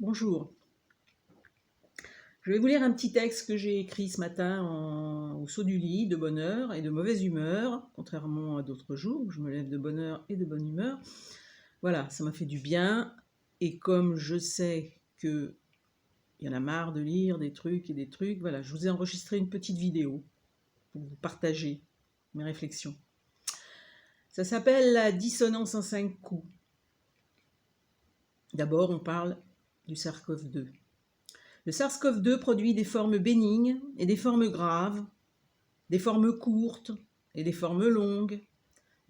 Bonjour. Je vais vous lire un petit texte que j'ai écrit ce matin au saut du lit, de bonne heure et de mauvaise humeur, contrairement à d'autres jours où je me lève de bonne heure et de bonne humeur. Voilà, ça m'a fait du bien. Et comme je sais qu'il y en a marre de lire des trucs et des trucs, voilà, je vous ai enregistré une petite vidéo pour vous partager mes réflexions. Ça s'appelle la dissonance en 5 coups. D'abord, on parle du SARS-CoV-2. Le SARS-CoV-2 produit des formes bénignes et des formes graves, des formes courtes et des formes longues,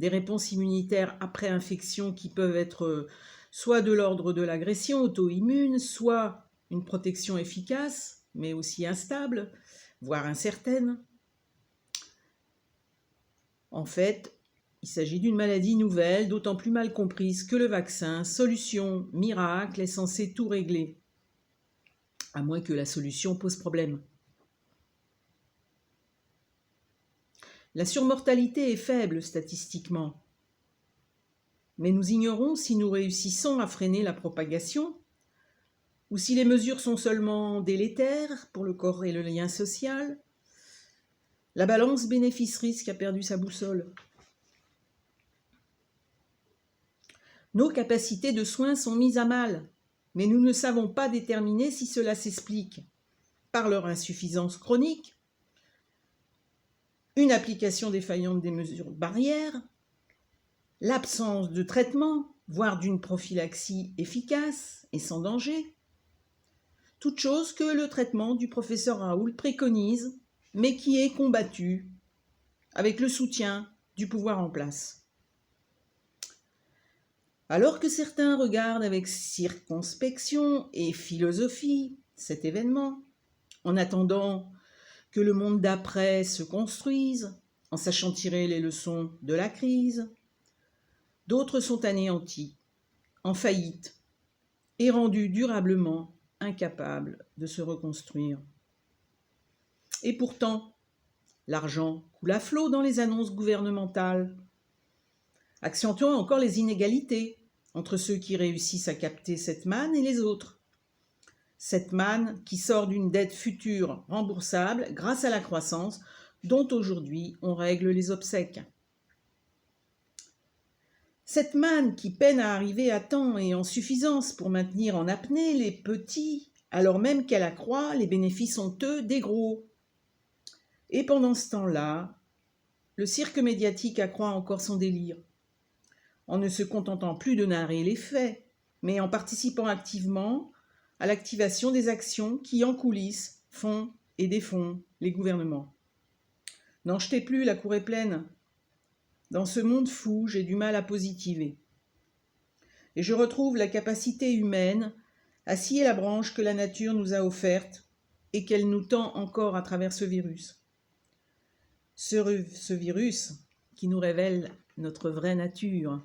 des réponses immunitaires après infection qui peuvent être soit de l'ordre de l'agression auto-immune, soit une protection efficace, mais aussi instable, voire incertaine. En fait, il s'agit d'une maladie nouvelle, d'autant plus mal comprise que le vaccin, solution miracle, est censé tout régler, à moins que la solution pose problème. La surmortalité est faible statistiquement, mais nous ignorons si nous réussissons à freiner la propagation ou si les mesures sont seulement délétères pour le corps et le lien social. La balance bénéfice-risque a perdu sa boussole. Nos capacités de soins sont mises à mal, mais nous ne savons pas déterminer si cela s'explique par leur insuffisance chronique, une application défaillante des mesures barrières, l'absence de traitement, voire d'une prophylaxie efficace et sans danger. Toute chose que le traitement du professeur Raoult préconise, mais qui est combattu avec le soutien du pouvoir en place. Alors que certains regardent avec circonspection et philosophie cet événement, en attendant que le monde d'après se construise, en sachant tirer les leçons de la crise, d'autres sont anéantis, en faillite, et rendus durablement incapables de se reconstruire. Et pourtant, l'argent coule à flot dans les annonces gouvernementales, accentuant encore les inégalités entre ceux qui réussissent à capter cette manne et les autres. Cette manne qui sort d'une dette future remboursable grâce à la croissance dont aujourd'hui on règle les obsèques. Cette manne qui peine à arriver à temps et en suffisance pour maintenir en apnée les petits, alors même qu'elle accroît les bénéfices honteux des gros. Et pendant ce temps-là, le cirque médiatique accroît encore son délire, en ne se contentant plus de narrer les faits, mais en participant activement à l'activation des actions qui, en coulisses, font et défont les gouvernements. N'en jetez plus, la cour est pleine. Dans ce monde fou, j'ai du mal à positiver. Et je retrouve la capacité humaine à scier la branche que la nature nous a offerte et qu'elle nous tend encore à travers ce virus. Ce virus qui nous révèle notre vraie nature.